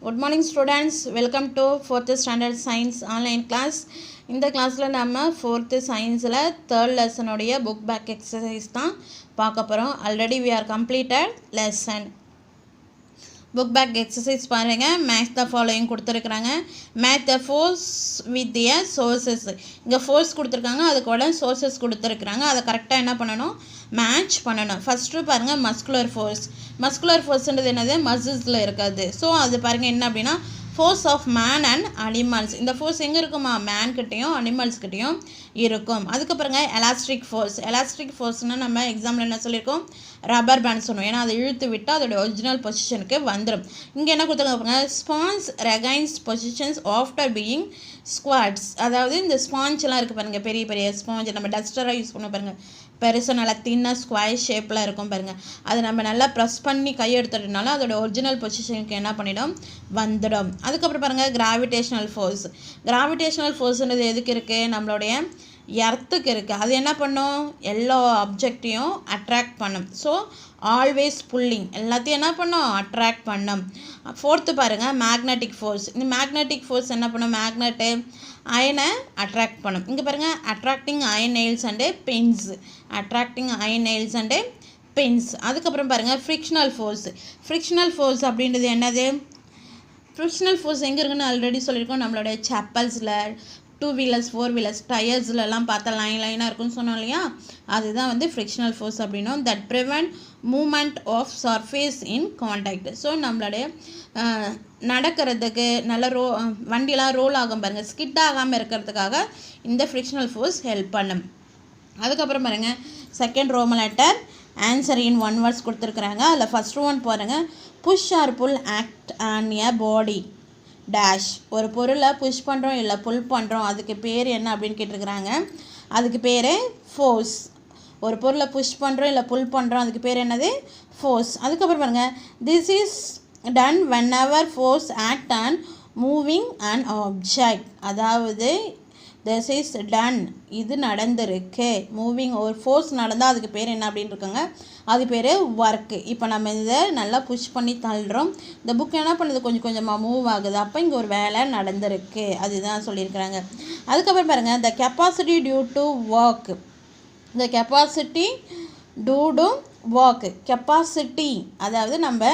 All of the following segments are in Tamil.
Good morning students, welcome to 4th standard science online class. இந்த கிளாஸ்ல நம்ம 4th scienceல third lesson உடைய book back exercise தான் பார்க்க போறோம். Already we are completed lesson. book back exercise பாருங்க. match the following கொடுத்திருக்காங்க. match the force with their sources. இங்க force கொடுத்திருக்காங்க, அதுக்கோட sources கொடுத்திருக்காங்க. அதை கரெக்ட்டா என்ன பண்ணனும்? மேட்ச் பண்ணணும். ஃபர்ஸ்ட் பாருங்க மஸ்குலர் ஃபோர்ஸ். மஸ்குலர் ஃபோர்ஸ்ன்றது என்னது? மசில்ஸ்ல இருக்காது. ஸோ அது பாருங்க என்ன அப்படின்னா force of man and animals. இந்த ஃபோர்ஸ் எங்கே இருக்குமா? மேன் கிட்டையும் அனிமல்ஸ் கிட்டையும் இருக்கும். அதுக்கப்புறங்க எலாஸ்டிக் ஃபோர்ஸ். எலாஸ்டிக் ஃபோர்ஸ்னால் நம்ம எக்ஸாம்பிள் என்ன சொல்லியிருக்கோம்? ரப்பர் பேண்ட் சொன்னோம். ஏன்னா அதை இழுத்து விட்டால் அதோட ஒரிஜினல் பொசிஷனுக்கு வந்துடும். இங்கே என்ன கொடுத்துருக்காங்க? Sponges regain positions after being squeezed. அதாவது இந்த ஸ்பாஞ்செலாம் இருக்குது பாருங்கள், பெரிய பெரிய ஸ்பாஞ்ச் நம்ம டஸ்டராக யூஸ் பண்ண பாருங்கள், பெருசாக நல்லா தின்னாக ஸ்கொயர் ஷேப்பில் இருக்கும் பாருங்கள். அதை நம்ம நல்லா ப்ரெஸ் பண்ணி கை எடுத்துட்டனால அதோட ஒரிஜினல் பொசிஷனுக்கு என்ன பண்ணிடும்? வந்துடும். அதுக்கப்புறம் பாருங்கள் கிராவிடேஷனல் ஃபோர்ஸ். கிராவிடேஷனல் ஃபோர்ஸ்ன்றது எதுக்கு இருக்குது? நம்மளுடைய எர்த்துக்கு இருக்குது. அது என்ன பண்ணும்? எல்லா ஆப்ஜெக்டையும் அட்ராக்ட் பண்ணும். ஸோ ஆல்வேஸ் புல்லிங், எல்லாத்தையும் என்ன பண்ணும்? அட்ராக்ட் பண்ணும். ஃபோர்த்து பாருங்கள் மேக்னெட்டிக் ஃபோர்ஸ். இந்த மேக்னெட்டிக் ஃபோர்ஸ் என்ன பண்ணும்? மேக்னெட்டு அயனை அட்ராக்ட் பண்ணும். இங்கே பாருங்கள் attracting iron nails and pens. Attracting iron nails and pens. அதுக்கப்புறம் பாருங்கள் ஃப்ரிக்ஷனல் ஃபோர்ஸ். ஃப்ரிக்ஷனல் ஃபோர்ஸ் அப்படின்றது என்னது? ஃப்ரிக்ஷனல் ஃபோர்ஸ் எங்கே இருக்குன்னு ஆல்ரெடி சொல்லியிருக்கோம். நம்மளோட செப்பல்ஸில், 2 வீலர்ஸ் 4 வீலர்ஸ் டயர்ஸ்லலாம் பார்த்தா லைனாக இருக்குன்னு சொன்னோம் இல்லையா? அதுதான் வந்து ஃப்ரிக்ஷனல் ஃபோர்ஸ் அப்படின்னும். That prevent moment of surface in contact. So நம்மளுடைய நடக்கிறதுக்கு நல்ல வண்டியெலாம் ரோல் ஆகும் பாருங்கள், ஸ்கிட் ஆகாமல் இருக்கிறதுக்காக இந்த ஃப்ரிக்ஷனல் ஃபோர்ஸ் ஹெல்ப் பண்ணும். அதுக்கப்புறம் பாருங்கள் second Roman letter answer in 1 words கொடுத்துருக்குறாங்க. அதில் ஃபஸ்ட் ஒன் பாருங்கள், push or pull act on a body dash. ஒரு பொருளை புஷ் பண்ணுறோம் இல்லை புல் பண்ணுறோம், அதுக்கு பேர் என்ன அப்படின்னு கேட்டிருக்கிறாங்க. அதுக்கு பேர் ஃபோர்ஸ். ஒரு பொருளை புஷ் பண்ணுறோம் இல்லை புல் பண்ணுறோம், அதுக்கு பேர் என்னது? ஃபோர்ஸ். அதுக்கப்புறம் பாருங்கள், this is done when ever force act on moving and object. அதாவது திஸ் இஸ் டன், இது நடந்திருக்கு. மூவிங் ஒரு ஃபோர்ஸ் நடந்தால் அதுக்கு பேர் என்ன அப்படின்னு இருக்காங்க? அது பேர் ஒர்க்கு. இப்போ நம்ம இதை நல்லா புஷ் பண்ணி தள்ளுறோம். இந்த புக் என்ன பண்ணுது? கொஞ்சம் கொஞ்சமாக மூவ் ஆகுது. அப்போ இங்கே ஒரு வேலை நடந்திருக்கு, அதுதான் சொல்லியிருக்கிறாங்க. அதுக்கப்புறம் பாருங்கள் the capacity due to work. The capacity due to work. Capacity அதாவது நம்ம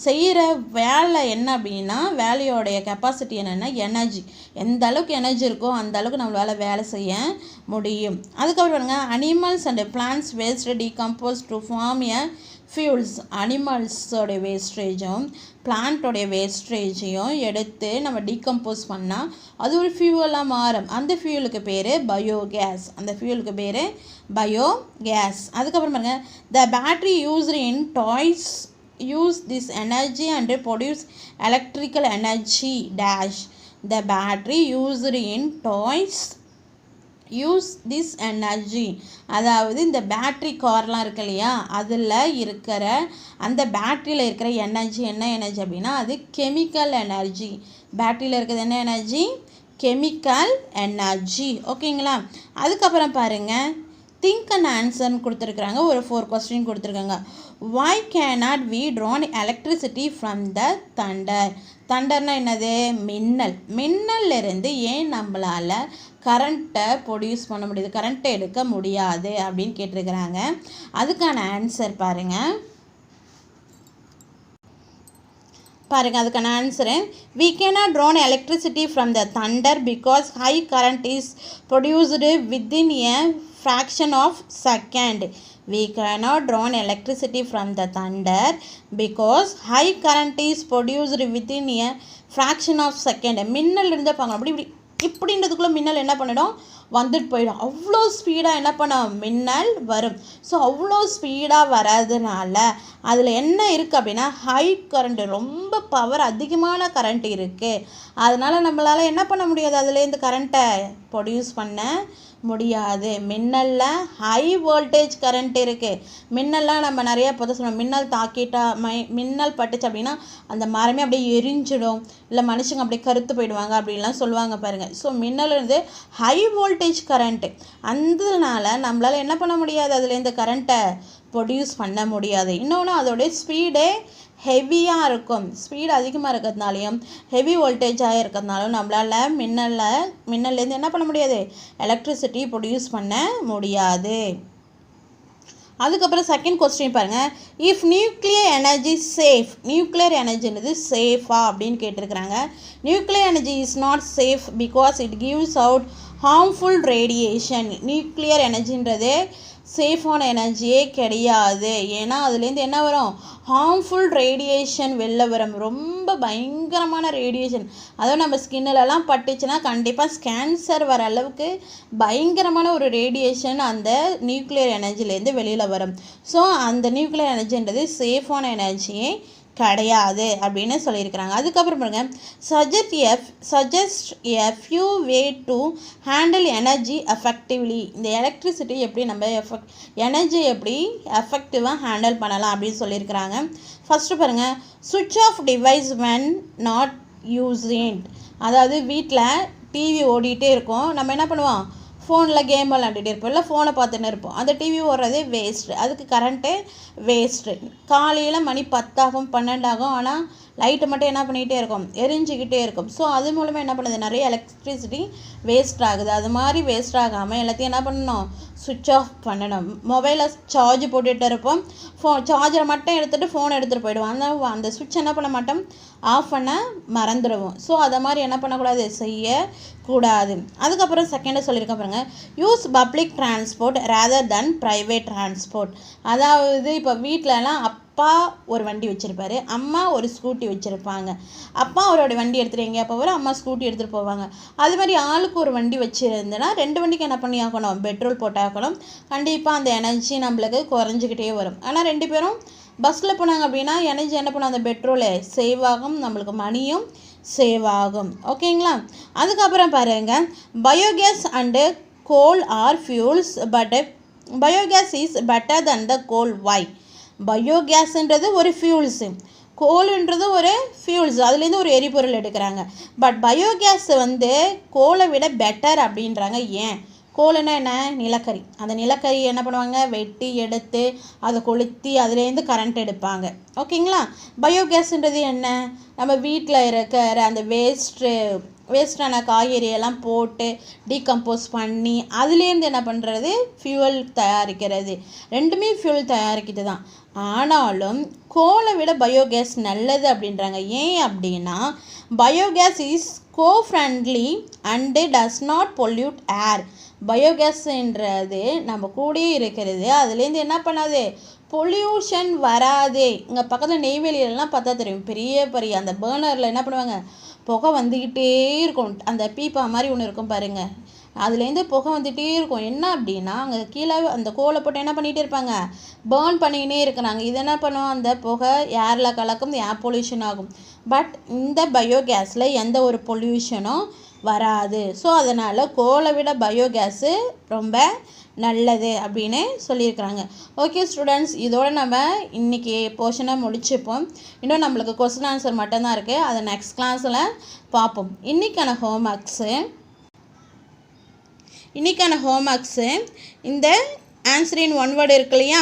செய்கிற வேலை என்ன அப்படின்னா, வேலையோடைய கெப்பாசிட்டி என்னென்னா எனர்ஜி. எந்த அளவுக்கு எனர்ஜி இருக்கோ அந்த அளவுக்கு நம்மளால் வேலை செய்ய முடியும். அதுக்கப்புறம் பாருங்கள் animals and plants waste decompose to form a fuels. அனிமல்ஸோடைய வேஸ்டேஜும் பிளான்ட்டோடைய வேஸ்டேஜையும் எடுத்து நம்ம டீகம்போஸ் பண்ணால் அது ஒரு ஃபியூவலாக மாறும். அந்த ஃபியூலுக்கு பேர் பயோகேஸ். அந்த ஃபியூலுக்கு பேர் பயோகேஸ். அதுக்கப்புறம் பாருங்கள் த battery used in toys use this energy and produce electrical energy dash. The battery used in toys use this energy. அதாவது இந்த பேட்ரி கார்லாம் இருக்கு இல்லையா, அதில் இருக்கிற அந்த பேட்டரியில் இருக்கிற எனர்ஜி என்ன எனர்ஜி அப்படின்னா அது கெமிக்கல் எனர்ஜி. பேட்டரியில் இருக்கிறது என்ன எனர்ஜி? Chemical energy. ஓகேங்களா? அதுக்கப்புறம் பாருங்கள் திங்க் அண்ட் ஆன்சர்னு கொடுத்துருக்குறாங்க. ஒரு 4 கொஸ்டின் கொடுத்துருக்காங்க. Why cannot we draw electricity from the thunder? தண்டர்னா என்னது? மின்னல். மின்னல்லிருந்து ஏன் நம்மளால் கரண்ட்டை ப்ரொடியூஸ் பண்ண முடியுது, கரண்ட்டை எடுக்க முடியாது அப்படின்னு கேட்டிருக்கிறாங்க. அதுக்கான ஆன்சர் பாருங்கள். அதுக்கான answer, we cannot draw electricity from the thunder because high current is produced within a fraction of second. We cannot draw electricity from the thunder because high current is produced within a fraction of second. மின்னல் இருந்தால் பாங்க அப்படி இப்படின்றதுக்குள்ளே மின்னல் என்ன பண்ணிடும்? வந்துட்டு போயிடும். அவ்வளோ ஸ்பீடாக என்ன பண்ணும்? மின்னல் வரும். ஸோ அவ்வளோ ஸ்பீடாக வர்றதுனால அதில் என்ன இருக்குது அப்படின்னா ஹை கரண்ட், ரொம்ப பவர் அதிகமான கரண்ட் இருக்குது. அதனால் நம்மளால் என்ன பண்ண முடியாது? அதுலேருந்து கரண்ட்டை ப்ரொடியூஸ் பண்ண முடியாது. மின்னலில் ஹை வோல்டேஜ் கரண்ட் இருக்குது. மின்னல்லாம் நம்ம நிறைய பொது சொல்லுவோம், மின்னல் தாக்கிட்டா மின்னல் பட்டுச்சு அப்படின்னா அந்த மரமே அப்படியே எரிஞ்சிடும், இல்லை மனுஷங்க அப்படியே கருத்து போயிடுவாங்க அப்படின்லாம் சொல்லுவாங்க பாருங்கள். ஸோ மின்னல் இருந்து ஹை வோல்டேஜ் கரண்ட்டு, அதனால நம்மளால் என்ன பண்ண முடியாது? அதுலேருந்து கரண்ட்டை ப்ரொடியூஸ் பண்ண முடியாது. இன்னொன்று அதோடைய ஸ்பீடே ஹெவியாக இருக்கும், ஸ்பீடு அதிகமாக இருக்கிறதுனாலையும் ஹெவி வோல்டேஜாக இருக்கிறதுனாலும் நம்மளால் மின்னல்லேருந்து என்ன பண்ண முடியாது, எலக்ட்ரிசிட்டி ப்ரொடியூஸ் பண்ண முடியாது. அதுக்கப்புறம் செகண்ட் கொஸ்டின் பாருங்கள், if nuclear energy safe, nuclear எனர்ஜின்றது சேஃபா அப்படின்னு கேட்டிருக்கிறாங்க. Nuclear energy is not safe because it gives out harmful radiation. Nuclear எனர்ஜின்றது சேஃபான எனர்ஜியே கிடையாது. ஏன்னா அதுலேருந்து என்ன வரும், ஹார்ம்ஃபுல் ரேடியேஷன் வெளில வரும், ரொம்ப பயங்கரமான ரேடியேஷன். அதுவும் நம்ம ஸ்கின்னிலலாம் பட்டுச்சுன்னா கண்டிப்பாக கேன்சர் வர அளவுக்கு பயங்கரமான ஒரு ரேடியேஷன் அந்த நியூக்ளியர் எனர்ஜிலேருந்து வெளியில் வரும். ஸோ அந்த நியூக்ளியர் எனர்ஜின்றது சேஃபான எனர்ஜியே கிடையாது அப்படின்னு சொல்லியிருக்கிறாங்க. அதுக்கப்புறம் பாருங்க, suggest a few way to handle energy effectively. இந்த எலக்ட்ரிசிட்டி எப்படி நம்ம எனர்ஜி எப்படி எஃபெக்டிவாக ஹேண்டில் பண்ணலாம் அப்படின்னு சொல்லியிருக்கிறாங்க. ஃபஸ்ட்டு பாருங்கள், சுவிட்ச் off device when not used. அதாவது வீட்டில் டிவி ஓடிட்டே இருக்கும், நம்ம என்ன பண்ணுவோம், ஃபோனில் கேம் விளாண்டுட்டு இருப்போம், இல்லை ஃபோனை பார்த்துன்னு இருப்போம். அந்த டிவி ஓடுறதே வேஸ்ட்டு, அதுக்கு கரண்ட்டு வேஸ்ட்டு. காலையில் மணி 10 ஆகும் 12 ஆகும், ஆனால் லைட்டு மட்டும் என்ன பண்ணிகிட்டே இருக்கும், எரிஞ்சிக்கிட்டே இருக்கும். ஸோ அது மூலமாக என்ன பண்ணுது, நிறைய எலக்ட்ரிசிட்டி வேஸ்ட் ஆகுது. அது மாதிரி வேஸ்ட் ஆகாமல் எல்லாத்தையும் என்ன பண்ணணும், சுவிட்ச் ஆஃப் பண்ணணும். மொபைலில் சார்ஜ் போட்டுகிட்டு இருப்போம், சார்ஜரை மட்டும் எடுத்துகிட்டு ஃபோன் எடுத்துகிட்டு போயிடுவோம். அந்த சுவிட்ச் என்ன பண்ண மாட்டோம், ஆஃப் பண்ண மறந்துடுவோம். ஸோ அதை மாதிரி என்ன பண்ணக்கூடாது, செய்யக்கூடாது. அதுக்கப்புறம் செகண்டை சொல்லியிருக்கேன் பாருங்க, யூஸ் பப்ளிக் டிரான்ஸ்போர்ட் ரேதர் தென் ப்ரைவேட் டிரான்ஸ்போர்ட். அதாவது இப்போ வீட்டிலலாம் அப்பா ஒரு வண்டி வச்சுருப்பாரு, அம்மா ஒரு ஸ்கூட்டி வச்சுருப்பாங்க. அப்பா அவரோட வண்டி எடுத்துகிட்டு எங்கேயா போவார், அம்மா ஸ்கூட்டி எடுத்துகிட்டு போவாங்க. அது மாதிரி ஆளுக்கு ஒரு வண்டி வச்சுருந்தேன்னா 2 வண்டிக்கு என்ன பண்ணி ஆக்கணும், பெட்ரோல் போட்டாக்கணும். கண்டிப்பாக அந்த எனர்ஜி நம்மளுக்கு குறைஞ்சிக்கிட்டே வரும். ஆனால் 2 பேரும் பஸ்ஸில் போனாங்க அப்படின்னா எனர்ஜி என்ன பண்ணும், அந்த பெட்ரோலை சேவ் ஆகும், நம்மளுக்கு மணியும் சேவ் ஆகும். ஓகேங்களா. அதுக்கப்புறம் பாருங்கள், biogas and coal are fuels but biogas is better than the coal. Why? பயோகேஸ்ன்றது ஒரு ஃபியூல்ஸு, கோலுன்றது ஒரு ஃபியூல்ஸ், அதுலேருந்து ஒரு எரிபொருள் எடுக்கிறாங்க. பட் பயோகேஸ் கோலை விட பெட்டர் அப்படின்றாங்க. ஏன்? கோல்னா என்ன, நிலக்கரி. அந்த நிலக்கரி என்ன பண்ணுவாங்க, வெட்டி எடுத்து அதை கொளுத்தி அதுலேருந்து கரண்ட் எடுப்பாங்க. ஓகேங்களா. பயோகேஸ்ன்றது என்ன, நம்ம வீட்டில் இருக்கிற அந்த வேஸ்டான காய்கறியெல்லாம் போட்டு டீகம்போஸ் பண்ணி அதுலேருந்து என்ன பண்ணுறது, ஃபியூவல் தயாரிக்கிறது. ரெண்டுமே ஃபியூவல் தயாரிக்கிறது தான். ஆனாலும் கோலை விட பயோகேஸ் நல்லது அப்படின்றாங்க. ஏன் அப்படின்னா, biogas is eco-friendly and does not pollute air. பயோகேஸ்ன்றது நம்ம கூடயே இருக்கிறது, அதுலேருந்து என்ன பண்ணாது, பொல்யூஷன் வராது. இங்கே பக்கத்தில் நெய்வேலியிலலாம் பார்த்தா தெரியும், பெரிய பெரிய அந்த பேர்னரில் என்ன பண்ணுவாங்க, புகை வந்துக்கிட்டே இருக்கும். அந்த பீப்பா மாதிரி ஒன்று இருக்கும் பாருங்கள், அதுலேருந்து புகை வந்துகிட்டே இருக்கும். என்ன அப்படின்னா, அங்கே கீழே அந்த கோலை போட்டு என்ன பண்ணிகிட்டே இருப்பாங்க, பேர்ன் பண்ணிக்கினே இருக்கிறாங்க. இது என்ன பண்ணுவோம், அந்த புகை ஏரில் கலக்கும், ஏர் பொல்யூஷன் ஆகும். பட் இந்த பயோகேஸில் எந்த ஒரு பொல்யூஷனும் வராது. ஸோ அதனால் கோலை விட பயோகேஸு ரொம்ப நல்லது அப்படின்னு சொல்லியிருக்கிறாங்க. ஓகே ஸ்டூடெண்ட்ஸ், இதோடு நம்ம இன்றைக்கி போர்ஷனை முடிச்சுப்போம். இன்னும் நம்மளுக்கு கொஸ்டின் ஆன்சர் மட்டும்தான் இருக்குது, அதை நெக்ஸ்ட் கிளாஸில் பார்ப்போம். இன்றைக்கான ஹோம்ஒர்க்ஸு இந்த ஆன்சர் இன் ஒன் வேர்டு இருக்கு இல்லையா,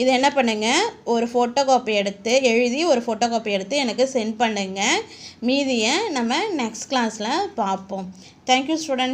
இது என்ன பண்ணுங்கள், ஒரு ஃபோட்டோ காப்பி எடுத்து எழுதி ஒரு ஃபோட்டோ காப்பி எடுத்து எனக்கு சென்ட் பண்ணுங்கள். மீதியை நம்ம நெக்ஸ்ட் கிளாஸில் பார்ப்போம். Thank you students.